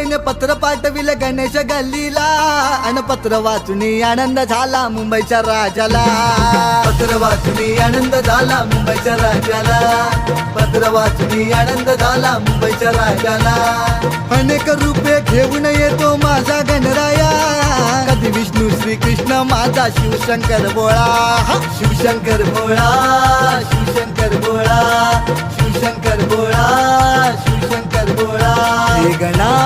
त्याने पत्र पाठविले गणेश गल्लीला आणि पत्र वाचून आनंद झाला मुंबईच्या राजाला. पत्र वाचून आनंद झाला मुंबईच्या राजाला. पत्र वाचून आनंद झाला मुंबईच्या राजाला. अनेक रूपे घेऊन येतो माझा गणराया, कधी विष्णू श्रीकृष्ण माझा शिवशंकर भोळा. शिवशंकर भोळा, शिवशंकर भोळा, शिवशंकर भोळा, शिवशंकर भोळा. हे गणा